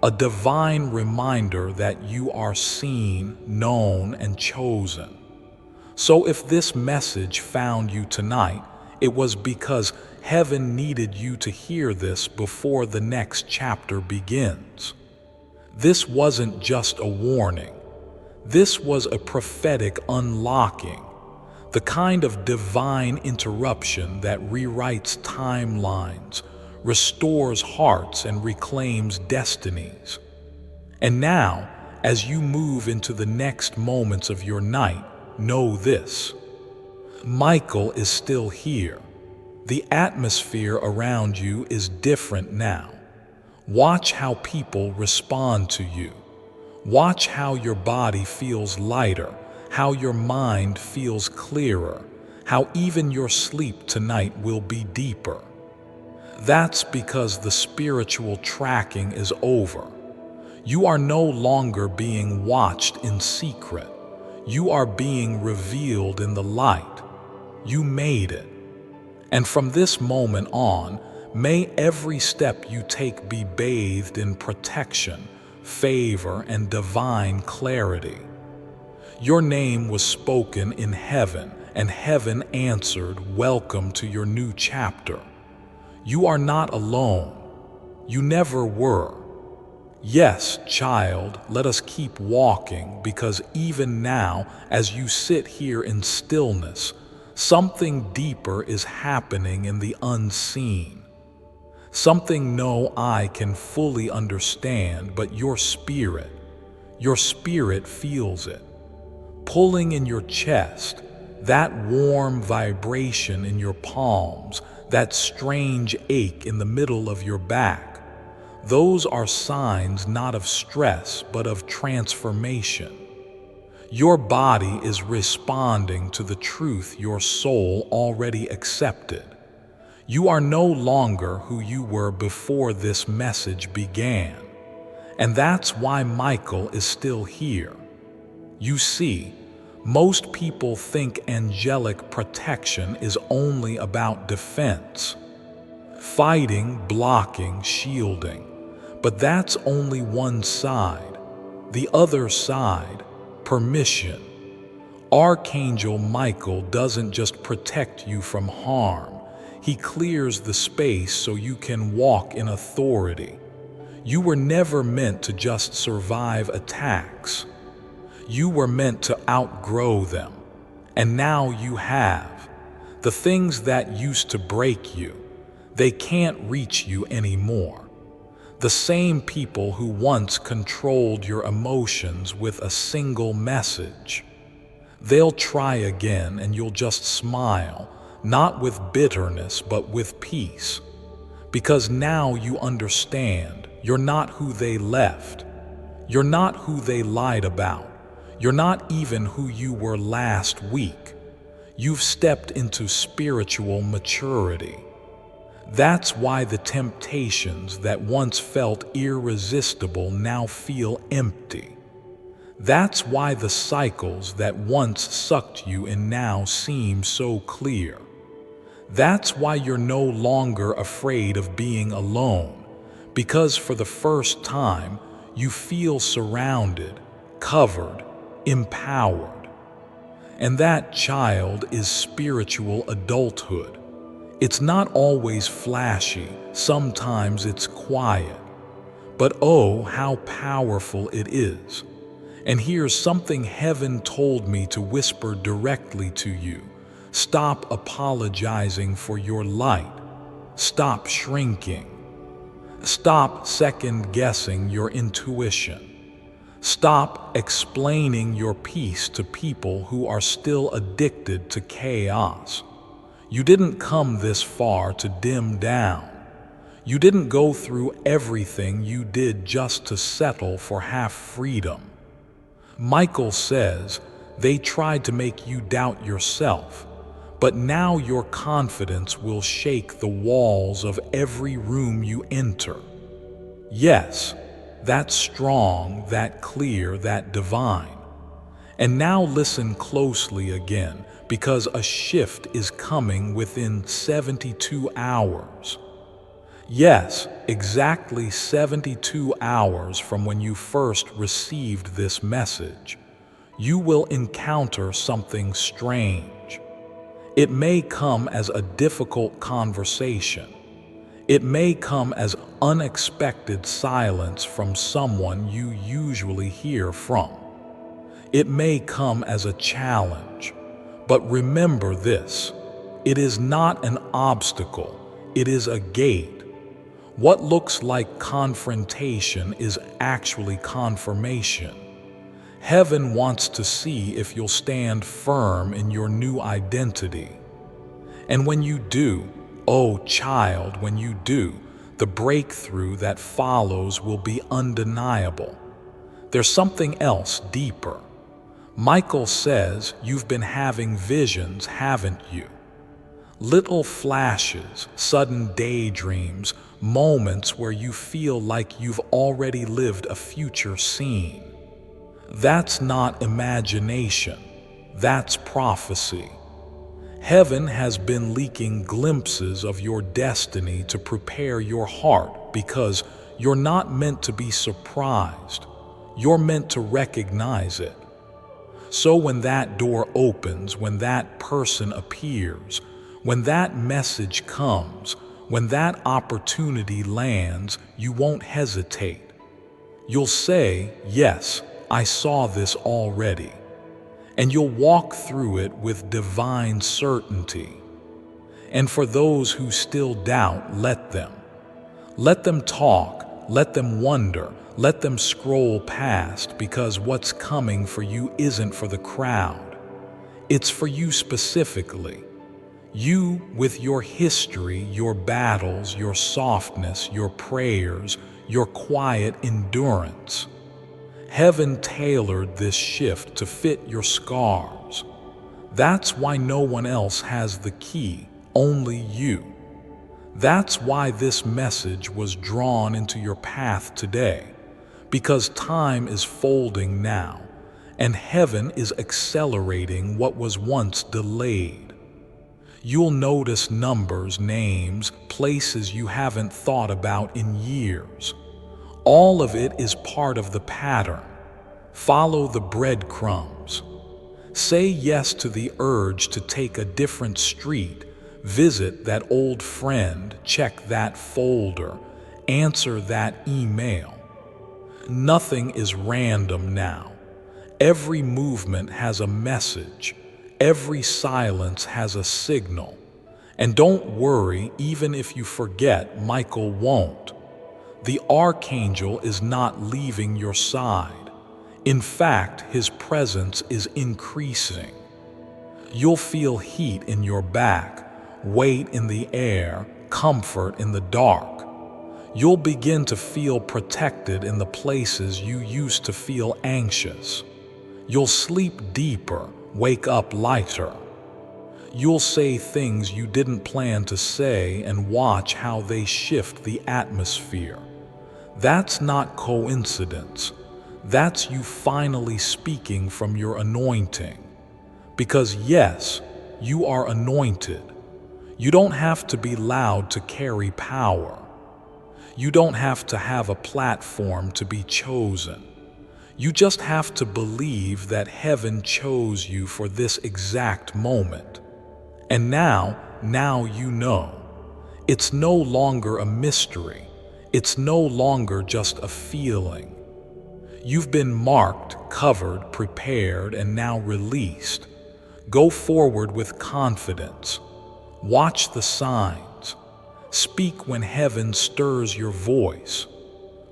a divine reminder that you are seen, known, and chosen. So if this message found you tonight, it was because heaven needed you to hear this before the next chapter begins. This wasn't just a warning. This was a prophetic unlocking, the kind of divine interruption that rewrites timelines, restores hearts, and reclaims destinies. And now, as you move into the next moments of your night, know this: Michael is still here. The atmosphere around you is different now. Watch how people respond to you. Watch how your body feels lighter, how your mind feels clearer, how even your sleep tonight will be deeper. That's because the spiritual tracking is over. You are no longer being watched in secret. You are being revealed in the light. You made it. And from this moment on, may every step you take be bathed in protection, favor, and divine clarity. Your name was spoken in heaven, and heaven answered, "Welcome to your new chapter." You are not alone. You never were. Yes, child, let us keep walking, because even now, as you sit here in stillness, something deeper is happening in the unseen. Something no eye can fully understand, but your spirit feels it. Pulling in your chest, that warm vibration in your palms, that strange ache in the middle of your back. Those are signs not of stress, but of transformation. Your body is responding to the truth your soul already accepted. You are no longer who you were before this message began. And that's why Michael is still here. You see, most people think angelic protection is only about defense. Fighting, blocking, shielding. But that's only one side. The other side, permission. Archangel Michael doesn't just protect you from harm. He clears the space so you can walk in authority. You were never meant to just survive attacks. You were meant to outgrow them. And now you have. The things that used to break you, they can't reach you anymore. The same people who once controlled your emotions with a single message. They'll try again, and you'll just smile, not with bitterness, but with peace. Because now you understand, you're not who they left. You're not who they lied about. You're not even who you were last week. You've stepped into spiritual maturity. That's why the temptations that once felt irresistible now feel empty. That's why the cycles that once sucked you in now seem so clear. That's why you're no longer afraid of being alone, because for the first time, you feel surrounded, covered, empowered. And that, child, is spiritual adulthood. It's not always flashy, sometimes it's quiet. But oh, how powerful it is. And here's something heaven told me to whisper directly to you. Stop apologizing for your light. Stop shrinking. Stop second-guessing your intuition. Stop explaining your peace to people who are still addicted to chaos. You didn't come this far to dim down. You didn't go through everything you did just to settle for half freedom. Michael says they tried to make you doubt yourself, but now your confidence will shake the walls of every room you enter. Yes, that's strong, that clear, that divine. And now listen closely again, because a shift is coming within 72 hours. Yes, exactly 72 hours from when you first received this message, you will encounter something strange. It may come as a difficult conversation. It may come as unexpected silence from someone you usually hear from. It may come as a challenge. But remember this, it is not an obstacle, it is a gate. What looks like confrontation is actually confirmation. Heaven wants to see if you'll stand firm in your new identity. And when you do, oh child, when you do, the breakthrough that follows will be undeniable. There's something else deeper. Michael says you've been having visions, haven't you? Little flashes, sudden daydreams, moments where you feel like you've already lived a future scene. That's not imagination, that's prophecy. Heaven has been leaking glimpses of your destiny to prepare your heart, because you're not meant to be surprised, you're meant to recognize it. So when that door opens, when that person appears, when that message comes, when that opportunity lands, you won't hesitate. You'll say, yes, I saw this already. And you'll walk through it with divine certainty. And for those who still doubt, let them. Let them talk, let them wonder, let them scroll past, because what's coming for you isn't for the crowd. It's for you specifically. You with your history, your battles, your softness, your prayers, your quiet endurance. Heaven tailored this shift to fit your scars. That's why no one else has the key, only you. That's why this message was drawn into your path today, because time is folding now, and heaven is accelerating what was once delayed. You'll notice numbers, names, places you haven't thought about in years. All of it is part of the pattern. Follow the breadcrumbs. Say yes to the urge to take a different street, visit that old friend, check that folder, answer that email. Nothing is random now. Every movement has a message. Every silence has a signal. And don't worry, even if you forget, Michael won't. The archangel is not leaving your side. In fact, his presence is increasing. You'll feel heat in your back, weight in the air, comfort in the dark. You'll begin to feel protected in the places you used to feel anxious. You'll sleep deeper, wake up lighter. You'll say things you didn't plan to say and watch how they shift the atmosphere. That's not coincidence. That's you finally speaking from your anointing. Because yes, you are anointed. You don't have to be loud to carry power. You don't have to have a platform to be chosen. You just have to believe that heaven chose you for this exact moment. And now you know. It's no longer a mystery. It's no longer just a feeling. You've been marked, covered, prepared, and now released. Go forward with confidence. Watch the signs. Speak when heaven stirs your voice.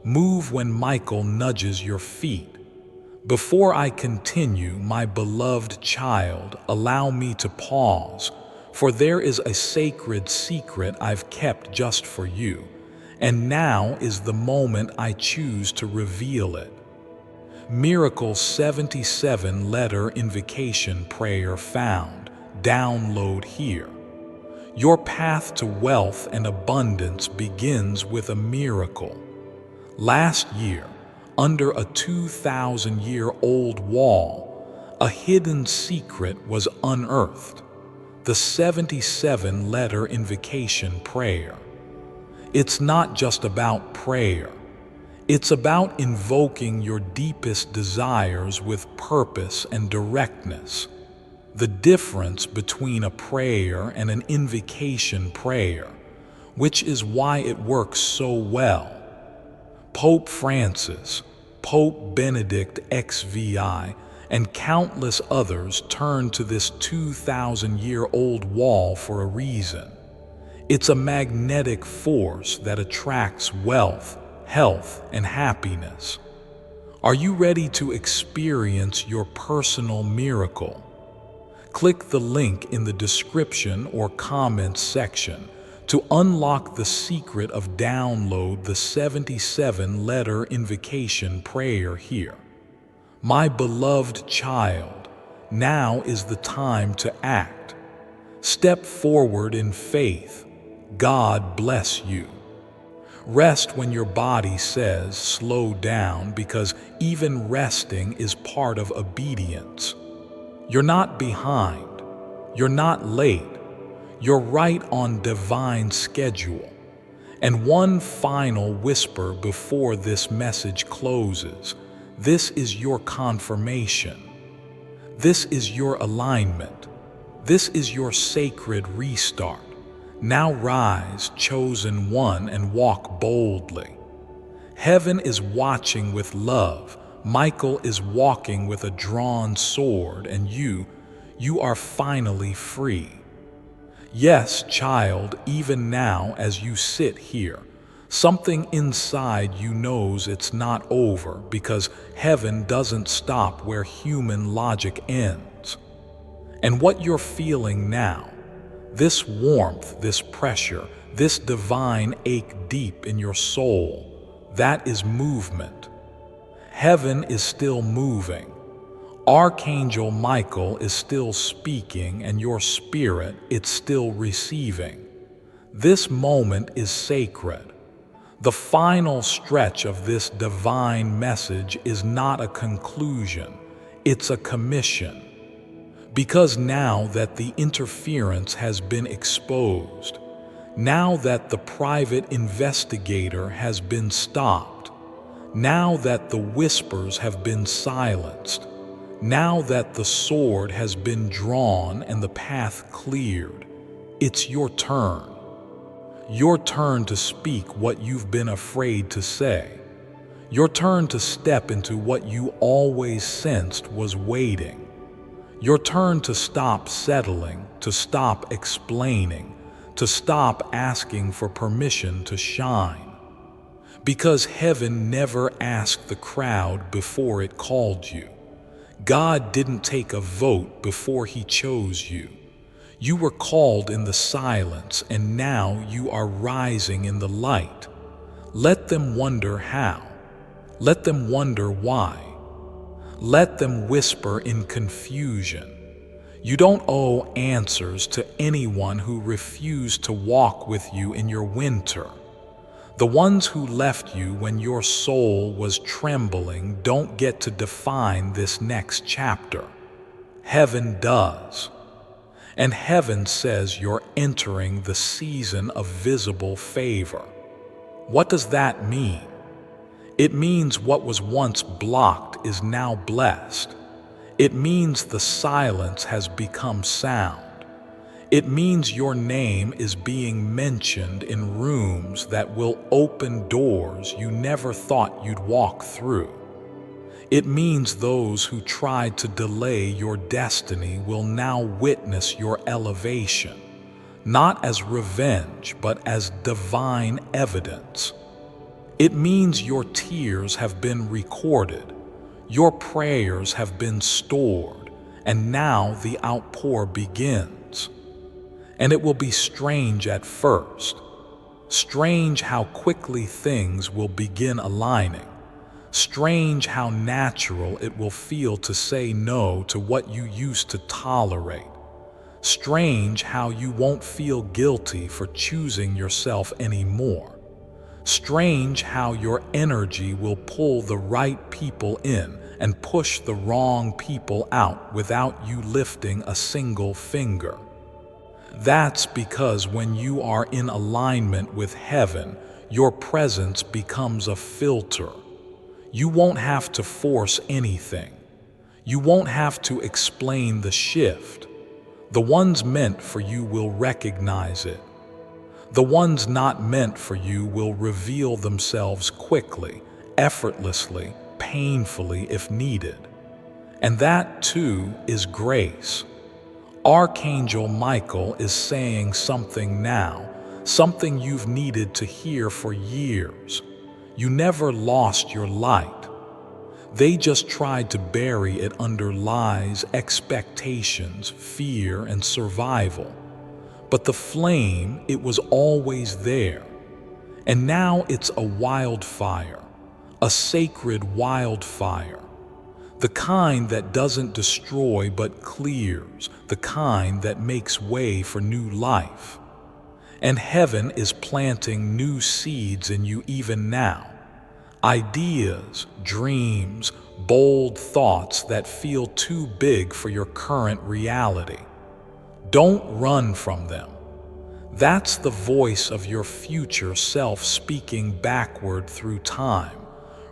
Move when Michael nudges your feet. Before I continue, my beloved child, allow me to pause, for there is a sacred secret I've kept just for you, and now is the moment I choose to reveal it. Miracle 77 Letter Invocation Prayer found. Download here. Your path to wealth and abundance begins with a miracle. Last year, under a 2,000-year-old wall, a hidden secret was unearthed: the 77-letter invocation prayer. It's not just about prayer. It's about invoking your deepest desires with purpose and directness. The difference between a prayer and an invocation prayer, which is why it works so well. Pope Francis, Pope Benedict XVI, and countless others turned to this 2,000-year-old wall for a reason. It's a magnetic force that attracts wealth, health, and happiness. Are you ready to experience your personal miracle? Click the link in the description or comments section to unlock the secret of download the 77-letter invocation prayer here. My beloved child, now is the time to act. Step forward in faith. God bless you. Rest when your body says slow down, because even resting is part of obedience. You're not behind. You're not late. You're right on divine schedule. And one final whisper before this message closes. This is your confirmation. This is your alignment. This is your sacred restart. Now rise, chosen one, and walk boldly. Heaven is watching with love. Michael is walking with a drawn sword, and you are finally free. Yes, child, even now as you sit here, something inside you knows it's not over, because heaven doesn't stop where human logic ends. And what you're feeling now, this warmth, this pressure, this divine ache deep in your soul, that is movement. Heaven is still moving. Archangel Michael is still speaking, and your spirit, it's still receiving. This moment is sacred. The final stretch of this divine message is not a conclusion, it's a commission. Because now that the interference has been exposed, now that the private investigator has been stopped, now that the whispers have been silenced, now that the sword has been drawn and the path cleared, it's your turn. Your turn to speak what you've been afraid to say. Your turn to step into what you always sensed was waiting. Your turn to stop settling, to stop explaining, to stop asking for permission to shine. Because heaven never asked the crowd before it called you. God didn't take a vote before He chose you. You were called in the silence, and now you are rising in the light. Let them wonder how. Let them wonder why. Let them whisper in confusion. You don't owe answers to anyone who refused to walk with you in your winter. The ones who left you when your soul was trembling don't get to define this next chapter. Heaven does. And heaven says you're entering the season of visible favor. What does that mean? It means what was once blocked is now blessed. It means the silence has become sound. It means your name is being mentioned in rooms that will open doors you never thought you'd walk through. It means those who tried to delay your destiny will now witness your elevation. not as revenge, but as divine evidence. It means your tears have been recorded, your prayers have been stored, and now the outpour begins. And it will be strange at first. Strange how quickly things will begin aligning. Strange how natural it will feel to say no to what you used to tolerate. Strange how you won't feel guilty for choosing yourself anymore. Strange how your energy will pull the right people in and push the wrong people out without you lifting a single finger. That's because when you are in alignment with heaven, your presence becomes a filter. You won't have to force anything. You won't have to explain the shift. The ones meant for you will recognize it. The ones not meant for you will reveal themselves quickly, effortlessly, painfully if needed. And that too is grace. Archangel Michael is saying something now, something you've needed to hear for years. You never lost your light. They just tried to bury it under lies, expectations, fear, and survival. But the flame, it was always there. And now it's a wildfire, a sacred wildfire. The kind that doesn't destroy but clears, the kind that makes way for new life. And heaven is planting new seeds in you even now. Ideas, dreams, bold thoughts that feel too big for your current reality. Don't run from them. That's the voice of your future self speaking backward through time,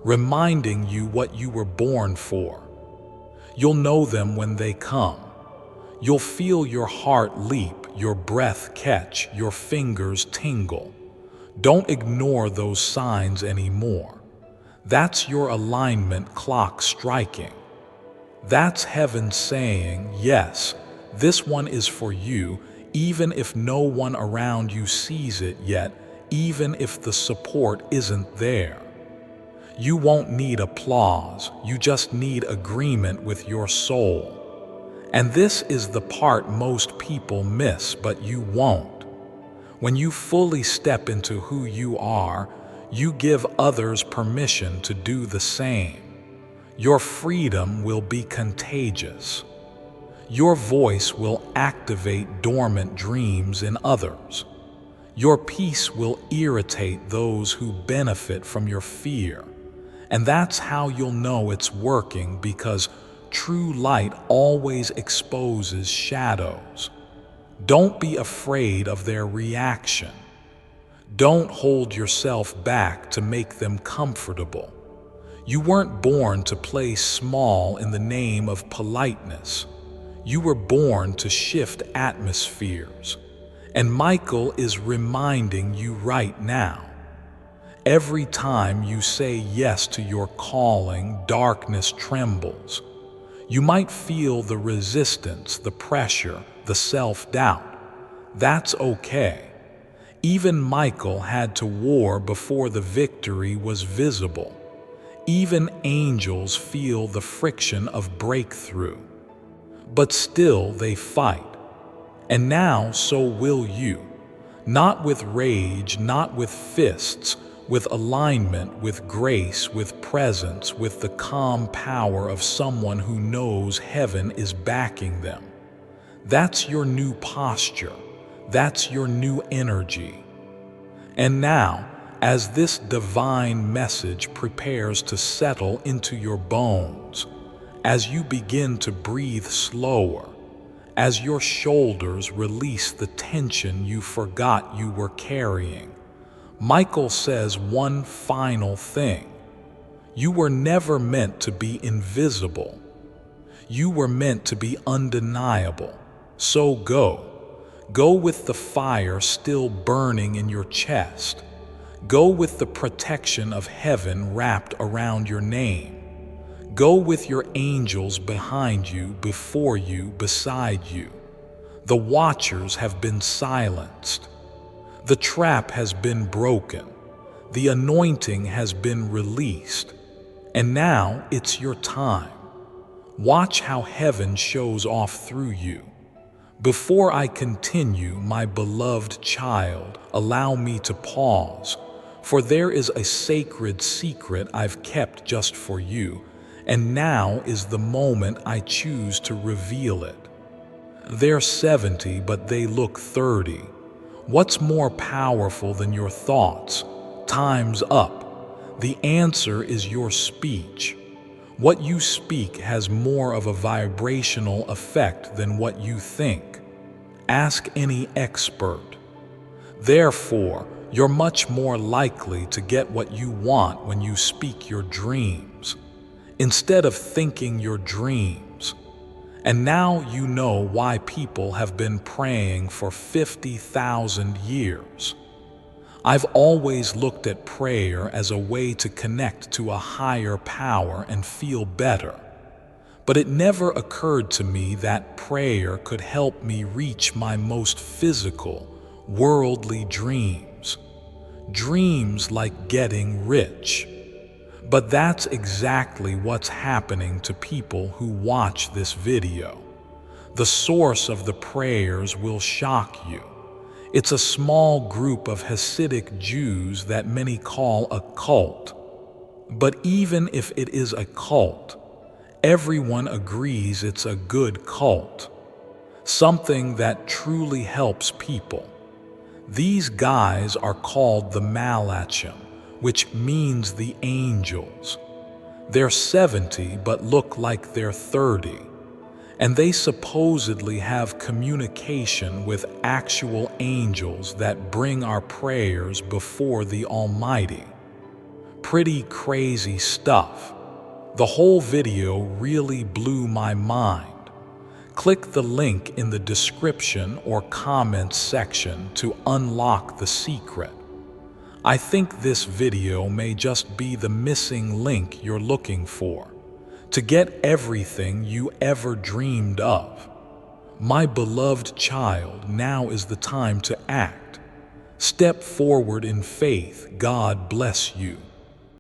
reminding you what you were born for. You'll know them when they come. You'll feel your heart leap, your breath catch, your fingers tingle. Don't ignore those signs anymore. That's your alignment clock striking. That's heaven saying, yes, this one is for you, even if no one around you sees it yet, even if the support isn't there. You won't need applause, you just need agreement with your soul. And this is the part most people miss, but you won't. When you fully step into who you are, you give others permission to do the same. Your freedom will be contagious. Your voice will activate dormant dreams in others. Your peace will irritate those who benefit from your fear. And that's how you'll know it's working, because true light always exposes shadows. Don't be afraid of their reaction. Don't hold yourself back to make them comfortable. You weren't born to play small in the name of politeness. You were born to shift atmospheres. And Michael is reminding you right now. Every time you say yes to your calling, darkness trembles. You might feel the resistance, the pressure, the self-doubt. That's okay. Even Michael had to war before the victory was visible. Even angels feel the friction of breakthrough. But still they fight. And now so will you. Not with rage, not with fists, with alignment, with grace, with presence, with the calm power of someone who knows heaven is backing them. That's your new posture. That's your new energy. And now, as this divine message prepares to settle into your bones, as you begin to breathe slower, as your shoulders release the tension you forgot you were carrying, Michael says one final thing. You were never meant to be invisible. You were meant to be undeniable. So go. Go with the fire still burning in your chest. Go with the protection of heaven wrapped around your name. Go with your angels behind you, before you, beside you. The watchers have been silenced. The trap has been broken. The anointing has been released. And now it's your time. Watch how heaven shows off through you. Before I continue, my beloved child, allow me to pause, for there is a sacred secret I've kept just for you, and now is the moment I choose to reveal it. They're 70, but they look 30. What's more powerful than your thoughts? Time's up. The answer is your speech. What you speak has more of a vibrational effect than what you think. Ask any expert. Therefore, you're much more likely to get what you want when you speak your dreams, instead of thinking your dreams. And now you know why people have been praying for 50,000 years. I've always looked at prayer as a way to connect to a higher power and feel better. But it never occurred to me that prayer could help me reach my most physical, worldly dreams. Dreams like getting rich. But that's exactly what's happening to people who watch this video. The source of the prayers will shock you. It's a small group of Hasidic Jews that many call a cult. But even if it is a cult, everyone agrees it's a good cult, something that truly helps people. These guys are called the Malachim, which means the angels. They're 70 but look like they're 30. And they supposedly have communication with actual angels that bring our prayers before the Almighty. Pretty crazy stuff. The whole video really blew my mind. Click the link in the description or comments section to unlock the secret. I think this video may just be the missing link you're looking for, to get everything you ever dreamed of. My beloved child, now is the time to act. Step forward in faith. God bless you.